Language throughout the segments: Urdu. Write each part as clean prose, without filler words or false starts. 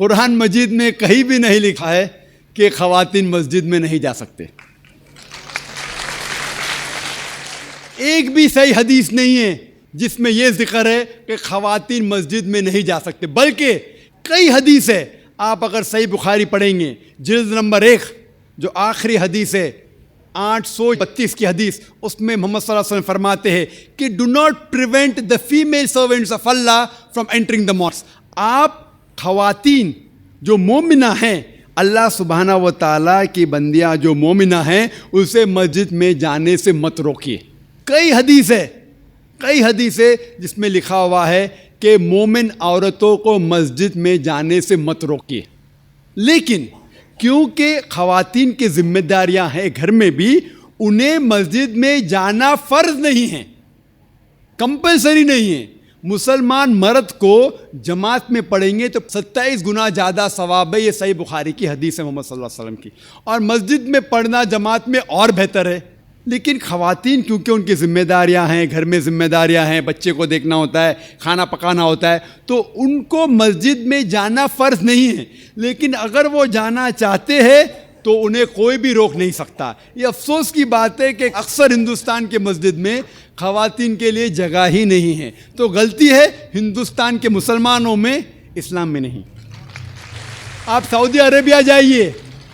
قرآن مجید میں کہیں بھی نہیں لکھا ہے کہ خواتین مسجد میں نہیں جا سکتے. ایک بھی صحیح حدیث نہیں ہے جس میں یہ ذکر ہے کہ خواتین مسجد میں نہیں جا سکتے، بلکہ کئی حدیث ہے. آپ اگر صحیح بخاری پڑھیں گے جلد نمبر 1 جو آخری حدیث ہے 832 کی حدیث، اس میں محمد صلی اللہ علیہ وسلم فرماتے ہیں کہ do not prevent the female servants of Allah from entering the mosque. آپ خواتین جو مومنہ ہیں، اللہ سبحانہ و تعالیٰ کی بندیاں جو مومنہ ہیں، اسے مسجد میں جانے سے مت روکیے. کئی حدیث ہے جس میں لکھا ہوا ہے کہ مومن عورتوں کو مسجد میں جانے سے مت روکیے. لیکن کیونکہ خواتین کی ذمہ داریاں ہیں گھر میں بھی، انہیں مسجد میں جانا فرض نہیں ہے، کمپلسری نہیں ہے. مسلمان مرد کو جماعت میں پڑھیں گے تو 27 گنا زیادہ ثواب ہے. یہ صحیح بخاری کی حدیث ہے محمد صلی اللہ علیہ وسلم کی. اور مسجد میں پڑھنا جماعت میں اور بہتر ہے. لیکن خواتین کیونکہ ان کی ذمہ داریاں ہیں، گھر میں ذمہ داریاں ہیں، بچے کو دیکھنا ہوتا ہے، کھانا پکانا ہوتا ہے، تو ان کو مسجد میں جانا فرض نہیں ہے. لیکن اگر وہ جانا چاہتے ہیں تو انہیں کوئی بھی روک نہیں سکتا. یہ افسوس کی بات ہے کہ اکثر ہندوستان کے مسجد میں خواتین کے لیے جگہ ہی نہیں ہے. تو غلطی ہے ہندوستان کے مسلمانوں میں، اسلام میں نہیں. آپ سعودی عربیہ جائیے،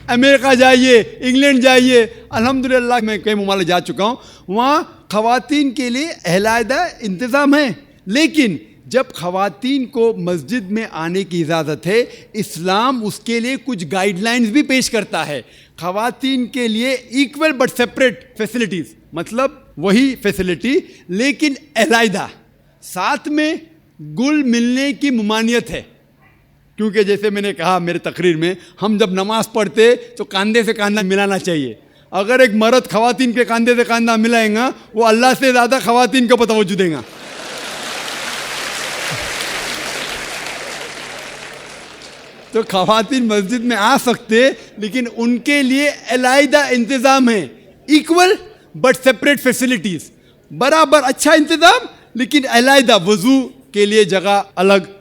امریکہ جائیے، انگلینڈ جائیے، الحمدللہ میں کئی ممالک جا چکا ہوں، وہاں خواتین کے لیے علیحدہ انتظام ہے. لیکن جب خواتین کو مسجد میں آنے کی اجازت ہے، اسلام اس کے لیے کچھ گائیڈ لائنز بھی پیش کرتا ہے. خواتین کے لیے ایکول بٹ سپریٹ فیسلٹیز، مطلب وہی فیسلٹی لیکن علیحدہ، ساتھ میں گل ملنے کی ممانعت ہے. کیونکہ جیسے میں نے کہا میرے تقریر میں، ہم جب نماز پڑھتے تو کاندھے سے کاندھا ملانا چاہیے. اگر ایک مرد خواتین کے کاندھے سے کاندھا ملائے گا، وہ اللہ سے زیادہ خواتین کو توجہ دے گا. تو خواتین مسجد میں آ سکتے، لیکن ان کے لیے علیحدہ انتظام ہے. ایکول بٹ سپریٹ فیسلٹیز، برابر اچھا انتظام لیکن علیحدہ. وضو کے لیے جگہ الگ،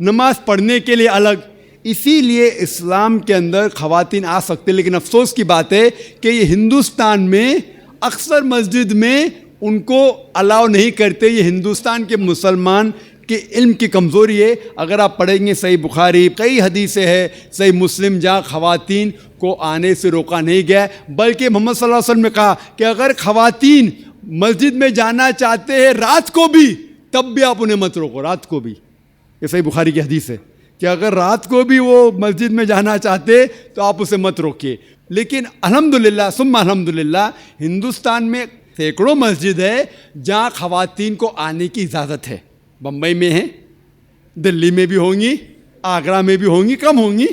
نماز پڑھنے کے لیے الگ. اسی لیے اسلام کے اندر خواتین آ سکتے. لیکن افسوس کی بات ہے کہ یہ ہندوستان میں اکثر مسجد میں ان کو الاؤ نہیں کرتے. یہ ہندوستان کے مسلمان کے علم کی کمزوری ہے. اگر آپ پڑھیں گے صحیح بخاری، کئی حدیثیں ہیں، صحیح مسلم، جہاں خواتین کو آنے سے روکا نہیں گیا، بلکہ محمد صلی اللہ علیہ وسلم نے کہا کہ اگر خواتین مسجد میں جانا چاہتے ہیں رات کو بھی، تب بھی آپ انہیں مت روکو. رات کو بھی، یہ صحیح بخاری کی حدیث ہے کہ اگر رات کو بھی وہ مسجد میں جانا چاہتے تو آپ اسے مت روکیے. لیکن الحمدللہ ثم الحمدللہ ہندوستان میں سینکڑوں مسجد ہے جہاں خواتین کو آنے کی اجازت ہے. بمبئی میں ہیں، دلی میں بھی ہوں گی، آگرہ میں بھی ہوں گی، کم ہوں گی.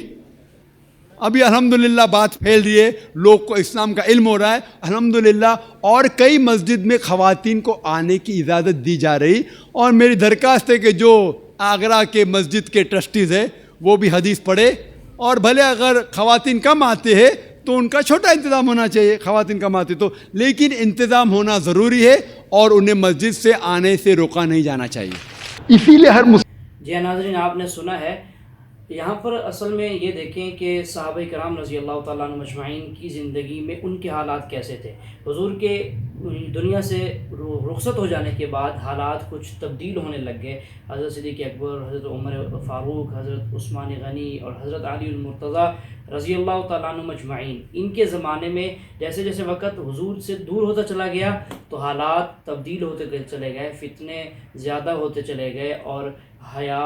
ابھی الحمدللہ بات پھیل رہی ہے، لوگ کو اسلام کا علم ہو رہا ہے الحمدللہ، اور کئی مسجد میں خواتین کو آنے کی اجازت دی جا رہی. اور میری درخواست ہے کہ جو آگرہ کے مسجد کے ٹرسٹیز ہیں وہ بھی حدیث پڑھے، اور بھلے اگر خواتین کم آتے ہیں تو ان کا چھوٹا انتظام ہونا چاہیے. خواتین کم آتی تو، لیکن انتظام ہونا ضروری ہے اور انہیں مسجد سے آنے سے روکا نہیں جانا چاہیے. اسی لیے جی ناظرین، آپ نے سنا ہے. یہاں پر اصل میں یہ دیکھیں کہ صحابہ کرام رضی اللہ تعالیٰ عنہ مجمعین کی زندگی میں ان کے حالات کیسے تھے. حضور کے دنیا سے رخصت ہو جانے کے بعد حالات کچھ تبدیل ہونے لگ گئے. حضرت صدیق اکبر، حضرت عمر فاروق، حضرت عثمان غنی اور حضرت علی المرتضیٰ رضی اللہ تعالیٰ عنہ مجمعین، ان کے زمانے میں جیسے جیسے وقت حضور سے دور ہوتا چلا گیا تو حالات تبدیل ہوتے چلے گئے، فتنے زیادہ ہوتے چلے گئے اور حیا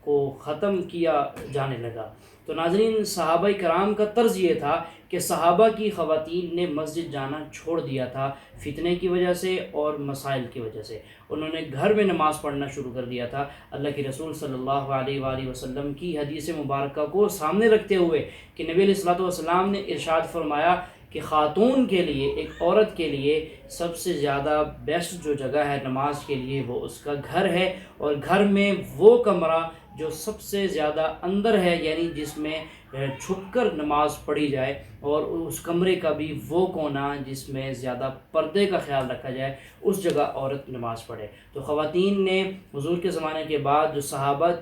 کو ختم کیا جانے لگا. تو ناظرین، صحابہ کرام کا طرز یہ تھا کہ صحابہ کی خواتین نے مسجد جانا چھوڑ دیا تھا فتنے کی وجہ سے اور مسائل کی وجہ سے. انہوں نے گھر میں نماز پڑھنا شروع کر دیا تھا. اللہ کے رسول صلی اللہ علیہ وآلہ وسلم کی حدیث مبارکہ کو سامنے رکھتے ہوئے کہ نبی علیہ الصلوۃ والسلام نے ارشاد فرمایا کہ خاتون کے لیے، ایک عورت کے لیے سب سے زیادہ بیسٹ جو جگہ ہے نماز کے لیے وہ اس کا گھر ہے، اور گھر میں وہ کمرہ جو سب سے زیادہ اندر ہے، یعنی جس میں چھپ کر نماز پڑھی جائے، اور اس کمرے کا بھی وہ کونا جس میں زیادہ پردے کا خیال رکھا جائے، اس جگہ عورت نماز پڑھے۔ تو خواتین نے حضور کے زمانے کے بعد جو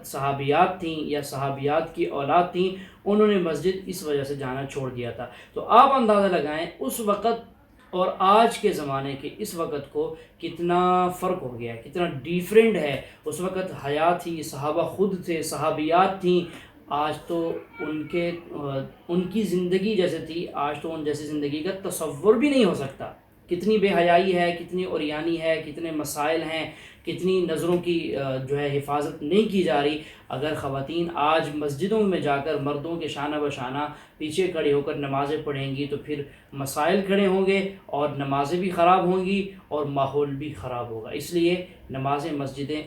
صحابیات تھیں یا صحابیات کی اولاد تھیں، انہوں نے مسجد اس وجہ سے جانا چھوڑ دیا تھا۔ تو آپ اندازہ لگائیں اس وقت اور آج کے زمانے کے اس وقت کو کتنا فرق ہو گیا ہے، کتنا ڈیفرنٹ ہے۔ اس وقت حیا تھی، صحابہ خود تھے، صحابیات تھیں، آج تو ان کی زندگی جیسے تھی، آج تو ان جیسی زندگی کا تصور بھی نہیں ہو سکتا۔ کتنی بے حیائی ہے، کتنی عریانی ہے، کتنے مسائل ہیں، کتنی نظروں کی جو ہے حفاظت نہیں کی جا رہی۔ اگر خواتین آج مسجدوں میں جا کر مردوں کے شانہ بشانہ پیچھے کھڑے ہو کر نمازیں پڑھیں گی تو پھر مسائل کھڑے ہوں گے اور نمازیں بھی خراب ہوں گی اور ماحول بھی خراب ہوگا۔ اس لیے نمازیں عورتیں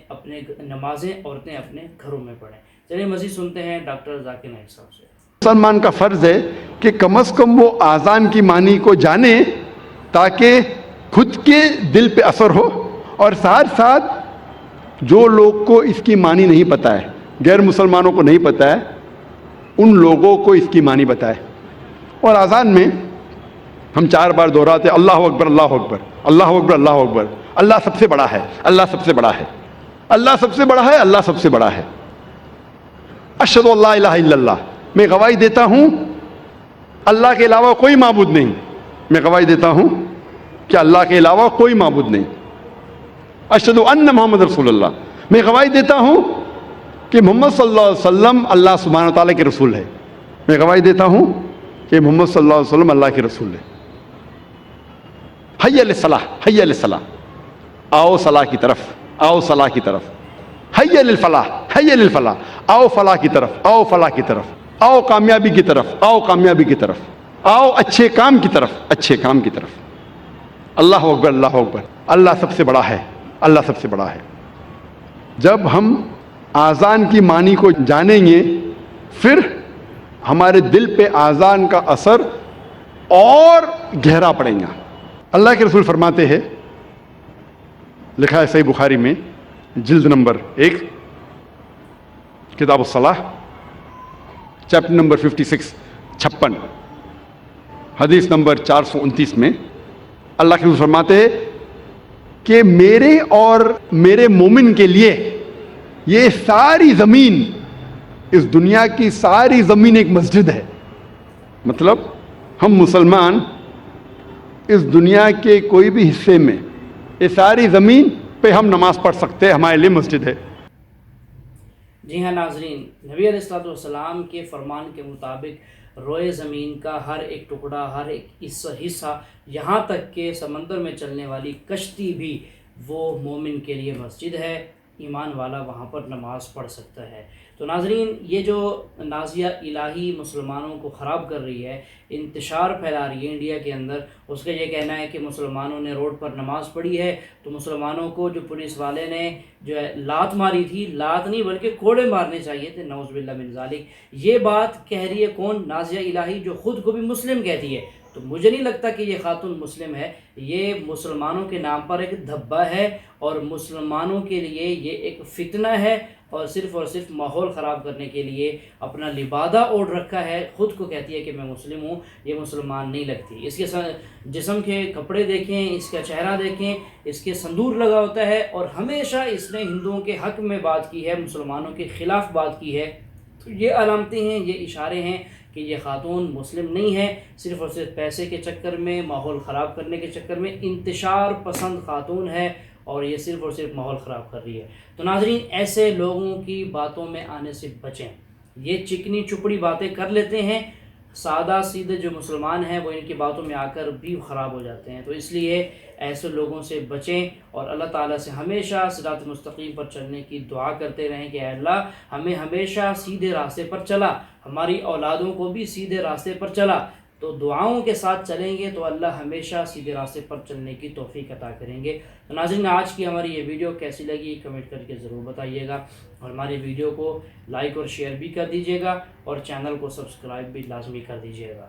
اپنے گھروں میں پڑھیں۔ چلیے مزید سنتے ہیں ڈاکٹر ذاکر نائک صاحب سے۔ مسلمان کا فرض ہے کہ کم از کم وہ آذان کی معنی کو جانے تاکہ خود کے دل پہ اثر ہو، اور ساتھ ساتھ جو لوگ کو اس کی معنی نہیں پتہ ہے، غیر مسلمانوں کو نہیں پتہ ہے، ان لوگوں کو اس کی معنی بتائے۔ اور آذان میں ہم 4 بار دہراتے اللہ اکبر اللہ اکبر اللہ اکبر اللہ اکبر، اللہ سب سے بڑا ہے، اللہ سب سے بڑا ہے، اللہ سب سے بڑا ہے، اللہ سب سے بڑا ہے۔ اشہد ان لا الہ الا اللہ، میں گواہی دیتا ہوں اللہ کے علاوہ کوئی معبود نہیں، میں گواہی دیتا ہوں کہ اللہ کے علاوہ کوئی معبود نہیں۔ اشہد ان محمد رسول اللہ، میں گواہی دیتا ہوں کہ محمد صلی اللہ علیہ وسلم اللہ سبحانہ وتعالیٰ کے رسول ہے، میں گواہی دیتا ہوں کہ محمد صلی اللہ علیہ وسلم اللہ کے رسول ہے۔ حی علی الصلاح، حی علی الصلاح، آؤ صلاح کی طرف، آؤ صلاح کی طرف۔ حی علی الفلاح، حی علی الفلاح، آؤ فلاح کی طرف، آؤ فلاح کی طرف، آؤ کامیابی کی طرف، آؤ کامیابی کی طرف، آؤ اچھے کام کی طرف، اچھے کام کی طرف۔ اللہ اکبر اللہ اکبر، اللہ سب سے بڑا ہے، اللہ سب سے بڑا ہے۔ جب ہم آذان کی معنی کو جانیں گے پھر ہمارے دل پہ آذان کا اثر اور گہرا پڑے گا۔ اللہ کے رسول فرماتے ہیں، لکھا ہے صحیح بخاری میں جلد نمبر 1 کتاب الصلاح چیپٹر نمبر 56 حدیث نمبر 429 میں اللہ کے رسول فرماتے ہیں کہ میرے اور میرے مومن کے لیے یہ ساری زمین، اس دنیا کی ساری زمین ایک مسجد ہے۔ مطلب ہم مسلمان اس دنیا کے کوئی بھی حصے میں، یہ ساری زمین پہ ہم نماز پڑھ سکتے ہیں، ہمارے لیے مسجد ہے۔ جی ہاں ناظرین، نبی علیہ الصلوۃ والسلام کے فرمان کے مطابق روئے زمین کا ہر ایک ٹکڑا، ہر ایک حصہ، یہاں تک کہ سمندر میں چلنے والی کشتی بھی وہ مومن کے لیے مسجد ہے۔ ایمان والا وہاں پر نماز پڑھ سکتا ہے۔ تو ناظرین، یہ جو نازیہ الہی مسلمانوں کو خراب کر رہی ہے، انتشار پھیلا رہی ہے انڈیا کے اندر، اس کا یہ کہنا ہے کہ مسلمانوں نے روڈ پر نماز پڑھی ہے تو مسلمانوں کو جو پولیس والے نے جو ہے لات ماری تھی، لات نہیں بلکہ کوڑے مارنے چاہیے تھے، نعوذ باللہ من ذالک۔ یہ بات کہہ رہی ہے کون؟ نازیہ الہی، جو خود کو بھی مسلم کہتی ہے۔ تو مجھے نہیں لگتا کہ یہ خاتون مسلم ہے، یہ مسلمانوں کے نام پر ایک دھبہ ہے اور مسلمانوں کے لیے یہ ایک فتنہ ہے، اور صرف ماحول خراب کرنے کے لیے اپنا لبادہ اوڑھ رکھا ہے۔ خود کو کہتی ہے کہ میں مسلم ہوں، یہ مسلمان نہیں لگتی۔ اس کے جسم کے کپڑے دیکھیں، اس کا چہرہ دیکھیں، اس کے سندور لگا ہوتا ہے، اور ہمیشہ اس نے ہندوؤں کے حق میں بات کی ہے، مسلمانوں کے خلاف بات کی ہے۔ تو یہ علامتیں ہیں، یہ اشارے ہیں کہ یہ خاتون مسلم نہیں ہے، صرف اور صرف پیسے کے چکر میں، ماحول خراب کرنے کے چکر میں انتشار پسند خاتون ہے، اور یہ صرف اور صرف ماحول خراب کر رہی ہے۔ تو ناظرین، ایسے لوگوں کی باتوں میں آنے سے بچیں۔ یہ چکنی چپڑی باتیں کر لیتے ہیں، سادہ سیدھے جو مسلمان ہیں وہ ان کی باتوں میں آ کر بھی خراب ہو جاتے ہیں۔ تو اس لیے ایسے لوگوں سے بچیں اور اللہ تعالیٰ سے ہمیشہ صراط مستقیم پر چلنے کی دعا کرتے رہیں کہ اے اللہ ہمیں ہمیشہ سیدھے راستے پر چلا، ہماری اولادوں کو بھی سیدھے راستے پر چلا۔ تو دعاؤں کے ساتھ چلیں گے تو اللہ ہمیشہ سیدھے راستے پر چلنے کی توفیق عطا کریں گے۔ تو ناظرین، آج کی ہماری یہ ویڈیو کیسی لگی کمنٹ کر کے ضرور بتائیے گا، اور ہماری ویڈیو کو لائک اور شیئر بھی کر دیجیے گا، اور چینل کو سبسکرائب بھی لازمی کر دیجیے گا۔